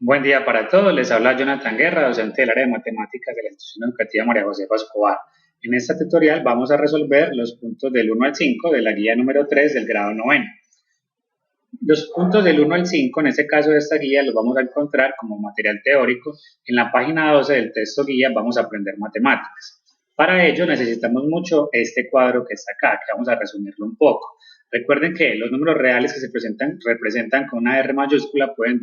Buen día para todos, les habla Jonathan Guerra, docente del área de matemáticas de la institución educativa María Josefa Escobar. En este tutorial vamos a resolver los puntos del 1 al 5 de la guía número 3 del grado noveno. Los puntos del 1 al 5, en este caso de esta guía, los vamos a encontrar como material teórico. En la página 12 del texto guía vamos a aprender matemáticas. Para ello necesitamos mucho este cuadro que está acá, que vamos a resumirlo un poco. Recuerden que los números reales que se representan con una R mayúscula pueden,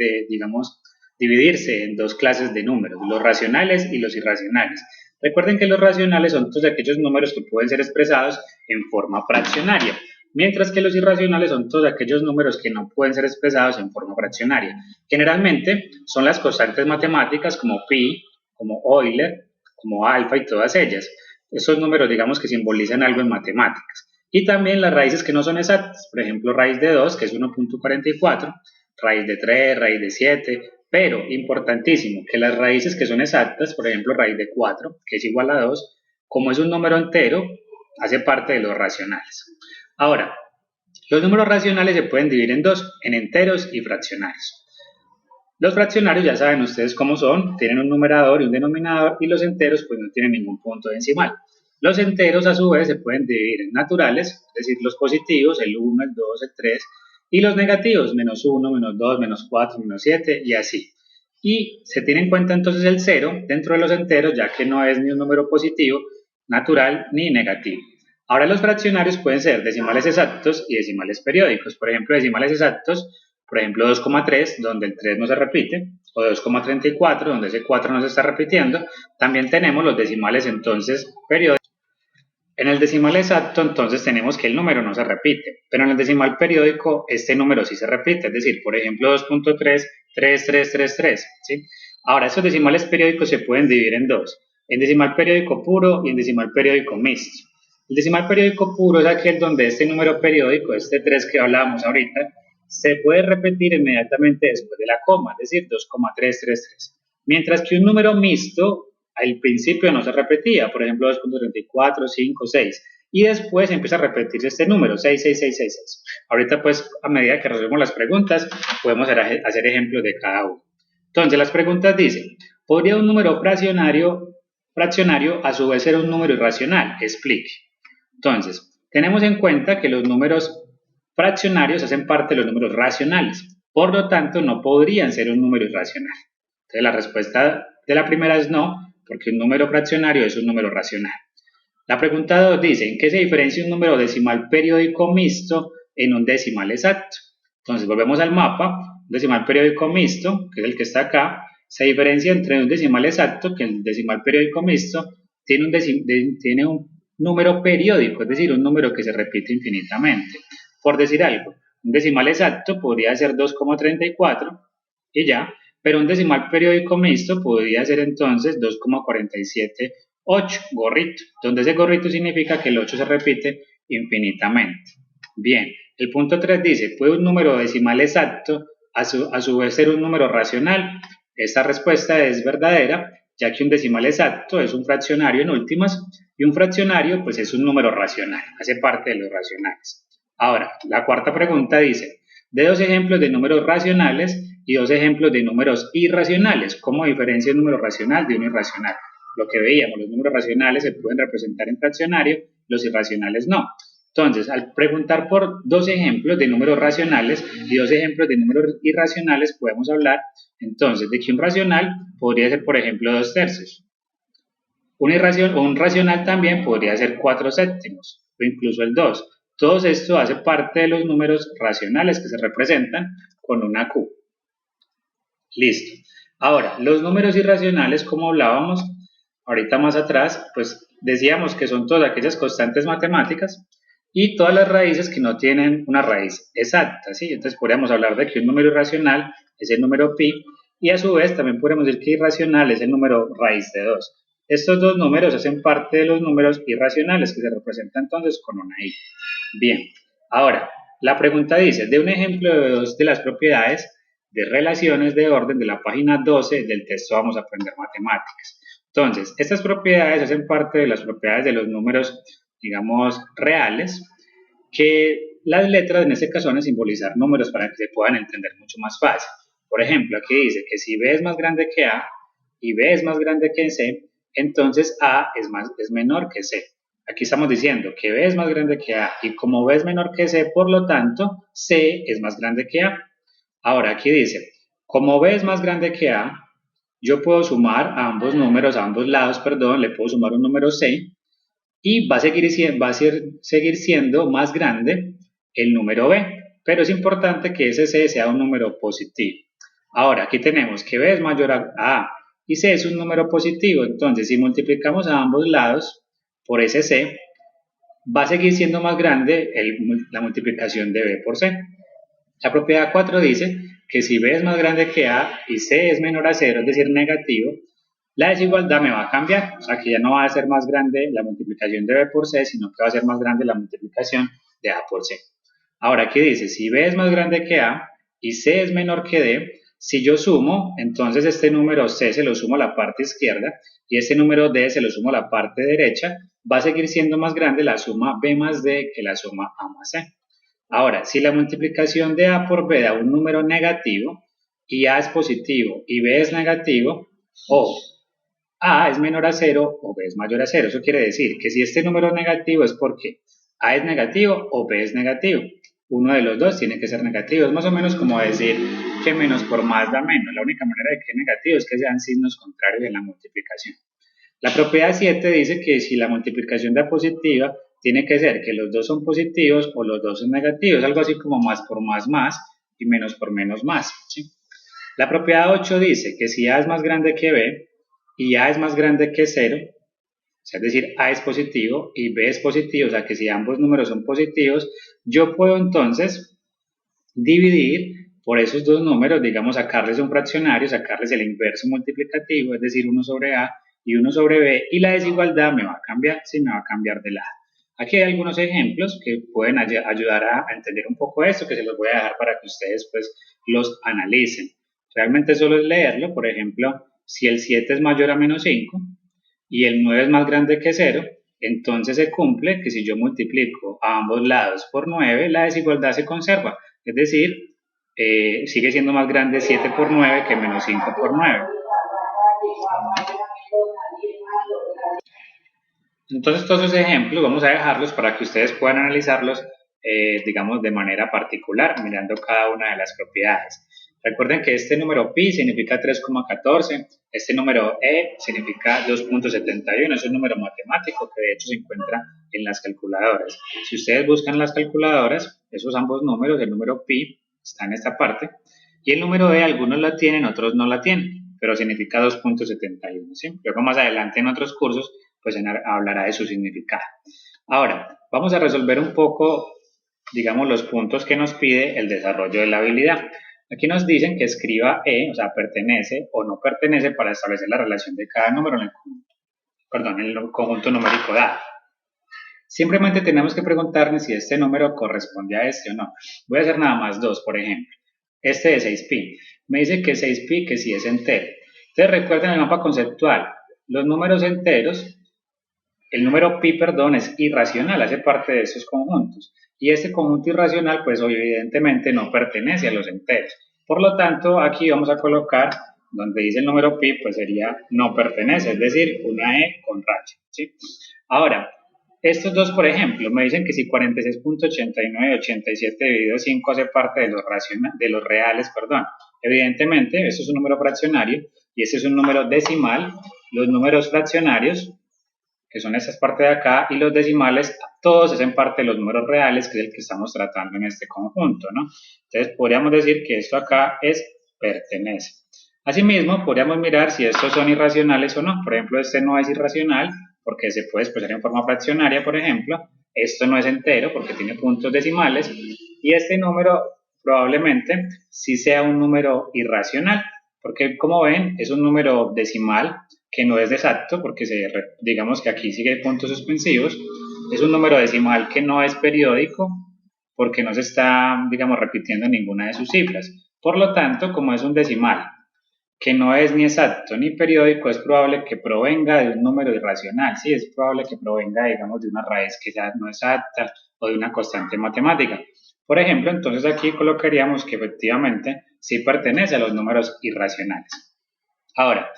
dividirse en dos clases de números, los racionales y los irracionales. Recuerden que los racionales son todos aquellos números que pueden ser expresados en forma fraccionaria, mientras que los irracionales son todos aquellos números que no pueden ser expresados en forma fraccionaria. Generalmente son las constantes matemáticas como pi, como Euler, como alfa y todas ellas. Esos números digamos que simbolizan algo en matemáticas. Y también las raíces que no son exactas, por ejemplo raíz de 2 que es 1.44, raíz de 3, raíz de 7, pero importantísimo que las raíces que son exactas, por ejemplo raíz de 4 que es igual a 2, como es un número entero, hace parte de los racionales. Ahora, los números racionales se pueden dividir en dos, en enteros y fraccionarios. Los fraccionarios ya saben ustedes cómo son, tienen un numerador y un denominador, y los enteros pues no tienen ningún punto decimal. Los enteros a su vez se pueden dividir en naturales, es decir, los positivos, el 1, el 2, el 3, y los negativos, menos 1, menos 2, menos 4, menos 7 y así. Y se tiene en cuenta entonces el 0 dentro de los enteros, ya que no es ni un número positivo, natural ni negativo. Ahora los fraccionarios pueden ser decimales exactos y decimales periódicos. Por ejemplo, decimales exactos, por ejemplo 2,3, donde el 3 no se repite, o 2,34, donde ese 4 no se está repitiendo. También tenemos los decimales entonces periódicos. En el decimal exacto, entonces tenemos que el número no se repite, pero en el decimal periódico este número sí se repite, es decir, por ejemplo 2.3, 3333, ¿sí? Ahora, esos decimales periódicos se pueden dividir en dos, en decimal periódico puro y en decimal periódico mixto. El decimal periódico puro es aquel donde este número periódico, este 3 que hablábamos ahorita, se puede repetir inmediatamente después de la coma, es decir, 2,333. Mientras que un número mixto al principio no se repetía, por ejemplo 2.34, 5, 6, y después empieza a repetirse este número, 6, 6, 6, 6, 6. Ahorita pues a medida que resolvemos las preguntas podemos hacer ejemplos de cada uno. Entonces las preguntas dicen, ¿podría un número fraccionario a su vez ser un número irracional? Explique. Entonces, tenemos en cuenta que los números fraccionarios hacen parte de los números racionales, por lo tanto no podrían ser un número irracional. Entonces la respuesta de la primera es no, porque un número fraccionario es un número racional. La pregunta 2 dice, ¿en qué se diferencia un número decimal periódico mixto en un decimal exacto? Entonces volvemos al mapa, un decimal periódico mixto, que es el que está acá, se diferencia entre un decimal exacto, que el decimal periódico mixto tiene un número periódico, es decir, un número que se repite infinitamente. Por decir algo, un decimal exacto podría ser 2,34 y ya, pero un decimal periódico mixto podría ser entonces 2,478, gorrito, donde ese gorrito significa que el 8 se repite infinitamente. Bien, el punto 3 dice, ¿puede un número decimal exacto a su vez ser un número racional? Esta respuesta es verdadera, ya que un decimal exacto es un fraccionario en últimas y un fraccionario pues es un número racional, hace parte de los racionales. Ahora, la cuarta pregunta dice, de dos ejemplos de números racionales y dos ejemplos de números irracionales, ¿cómo diferencia un número racional de un irracional? Lo que veíamos, los números racionales se pueden representar en fraccionario, los irracionales no. Entonces, al preguntar por dos ejemplos de números racionales y dos ejemplos de números irracionales, podemos hablar entonces de que un racional podría ser, por ejemplo, 2/3. Un racional también podría ser 4/7 o incluso el 2. Todo esto hace parte de los números racionales que se representan con una Q. Listo. Ahora, los números irracionales, como hablábamos ahorita más atrás, pues decíamos que son todas aquellas constantes matemáticas y todas las raíces que no tienen una raíz exacta, ¿sí? Entonces podríamos hablar de que un número irracional es el número pi y a su vez también podemos decir que irracional es el número raíz de 2. Estos dos números hacen parte de los números irracionales que se representan entonces con una i. Bien, ahora, la pregunta dice, de un ejemplo de dos de las propiedades de relaciones de orden de la página 12 del texto vamos a aprender matemáticas. Entonces, estas propiedades hacen parte de las propiedades de los números, digamos, reales, que las letras en este caso van a simbolizar números para que se puedan entender mucho más fácil. Por ejemplo, aquí dice que si B es más grande que A y B es más grande que C, entonces A es menor que C. Aquí estamos diciendo que B es más grande que A y como B es menor que C, por lo tanto, C es más grande que A. Ahora aquí dice, como B es más grande que A, yo puedo sumar a ambos números, a ambos lados, perdón, le puedo sumar un número C y va a seguir siendo más grande el número B, pero es importante que ese C sea un número positivo. Ahora, aquí tenemos que B es mayor a A y C es un número positivo, entonces si multiplicamos a ambos lados por ese C, va a seguir siendo más grande la multiplicación de B por C. La propiedad 4 dice que si B es más grande que A y C es menor a 0, es decir, negativo, la desigualdad me va a cambiar, o sea que ya no va a ser más grande la multiplicación de B por C, sino que va a ser más grande la multiplicación de A por C. Ahora aquí dice, si B es más grande que A y C es menor que D, si yo sumo, entonces este número C se lo sumo a la parte izquierda y este número D se lo sumo a la parte derecha, va a seguir siendo más grande la suma B más D que la suma A más C. Ahora, si la multiplicación de A por B da un número negativo y A es positivo y B es negativo, o A es menor a 0 o B es mayor a 0. Eso quiere decir que si este número es negativo es porque A es negativo o B es negativo. Uno de los dos tiene que ser negativo. Es más o menos como decir que menos por más da menos. La única manera de que es negativo es que sean signos contrarios en la multiplicación. La propiedad 7 dice que si la multiplicación da positiva, tiene que ser que los dos son positivos o los dos son negativos. Algo así como más por más y menos por menos más. ¿Sí? La propiedad 8 dice que si A es más grande que B, y A es más grande que 0, es decir, A es positivo y B es positivo, o sea que si ambos números son positivos, yo puedo entonces dividir por esos dos números, digamos, sacarles un fraccionario, sacarles el inverso multiplicativo, es decir, 1 sobre A y 1 sobre B, y la desigualdad me va a cambiar, sí, me va a cambiar de lado. Aquí hay algunos ejemplos que pueden ayudar a entender un poco esto, que se los voy a dejar para que ustedes pues los analicen. Realmente solo es leerlo, por ejemplo, si el 7 es mayor a menos 5 y el 9 es más grande que 0, entonces se cumple que si yo multiplico a ambos lados por 9, la desigualdad se conserva. Es decir, sigue siendo más grande 7 por 9 que menos 5 por 9. Entonces todos esos ejemplos vamos a dejarlos para que ustedes puedan analizarlos, digamos, de manera particular, mirando cada una de las propiedades. Recuerden que este número pi significa 3,14, este número e significa 2,71, es un número matemático que de hecho se encuentra en las calculadoras. Si ustedes buscan las calculadoras, esos ambos números, el número pi está en esta parte, y el número e algunos la tienen, otros no la tienen, pero significa 2,71. ¿Sí? Luego más adelante en otros cursos pues hablará de su significado. Ahora, vamos a resolver un poco, digamos, los puntos que nos pide el desarrollo de la habilidad. Aquí nos dicen que escriba E, o sea, pertenece o no pertenece para establecer la relación de cada número en el conjunto numérico dado. Simplemente tenemos que preguntarnos si este número corresponde a este o no. Voy a hacer nada más dos, por ejemplo. Este de 6pi. Me dice que 6pi que sí es entero. Entonces recuerden el mapa conceptual. Los números enteros, el número pi, perdón, es irracional, hace parte de esos conjuntos. Y este conjunto irracional, pues evidentemente no pertenece a los enteros. Por lo tanto, aquí vamos a colocar, donde dice el número pi, pues sería no pertenece, es decir, una E con racha. ¿Sí? Ahora, estos dos, por ejemplo, me dicen que si 46.8987 dividido 5 hace parte de los reales, perdón. Evidentemente, esto es un número fraccionario y este es un número decimal. Los números fraccionarios, que son estas partes de acá, y los decimales, todos hacen parte de los números reales, que es el que estamos tratando en este conjunto, ¿no? Entonces, podríamos decir que esto acá pertenece. Asimismo, podríamos mirar si estos son irracionales o no. Por ejemplo, este no es irracional, porque se puede expresar en forma fraccionaria, por ejemplo. Esto no es entero, porque tiene puntos decimales. Y este número probablemente sí sea un número irracional, porque como ven, es un número decimal, que no es exacto, porque digamos que aquí sigue puntos suspensivos. Es un número decimal que no es periódico, porque no se está, digamos, repitiendo ninguna de sus cifras. Por lo tanto, como es un decimal que no es ni exacto ni periódico, es probable que provenga de un número irracional. Sí, es probable que provenga, digamos, de una raíz que ya no es exacta o de una constante matemática. Por ejemplo, entonces aquí colocaríamos que efectivamente sí pertenece a los números irracionales. Ahora,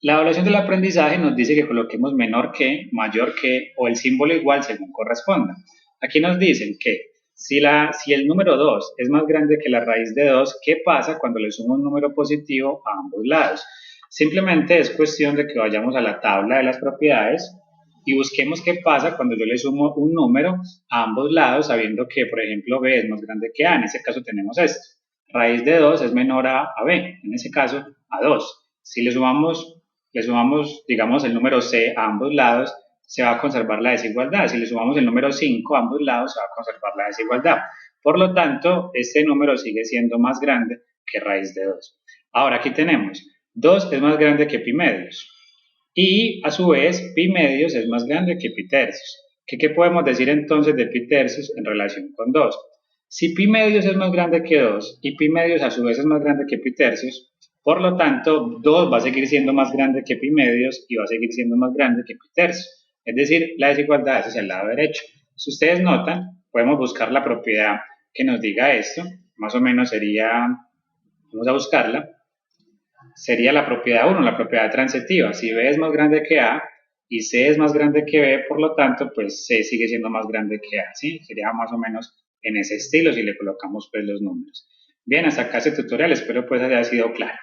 la evaluación del aprendizaje nos dice que coloquemos menor que, mayor que o el símbolo igual según corresponda. Aquí nos dicen que si el número 2 es más grande que la raíz de 2, ¿qué pasa cuando le sumo un número positivo a ambos lados? Simplemente es cuestión de que vayamos a la tabla de las propiedades y busquemos qué pasa cuando yo le sumo un número a ambos lados, sabiendo que, por ejemplo, b es más grande que a. En ese caso tenemos esto. Raíz de 2 es menor a b, en ese caso a 2. Si le sumamos, digamos, el número c a ambos lados, se va a conservar la desigualdad. Si le sumamos el número 5 a ambos lados, se va a conservar la desigualdad. Por lo tanto, este número sigue siendo más grande que raíz de 2. Ahora, aquí tenemos 2 es más grande que pi medios. Y, a su vez, pi medios es más grande que pi tercios. ¿Qué podemos decir entonces de pi tercios en relación con 2? Si pi medios es más grande que 2 y pi medios a su vez es más grande que pi tercios, por lo tanto, 2 va a seguir siendo más grande que pi medios y va a seguir siendo más grande que pi tercios. Es decir, la desigualdad es hacia el lado derecho. Si ustedes notan, podemos buscar la propiedad que nos diga esto. Más o menos sería, vamos a buscarla, sería la propiedad 1, la propiedad transitiva. Si B es más grande que A y C es más grande que B, por lo tanto, pues C sigue siendo más grande que A, ¿sí? Sería más o menos en ese estilo si le colocamos pues los números. Bien, hasta acá este tutorial, espero pues haya sido claro.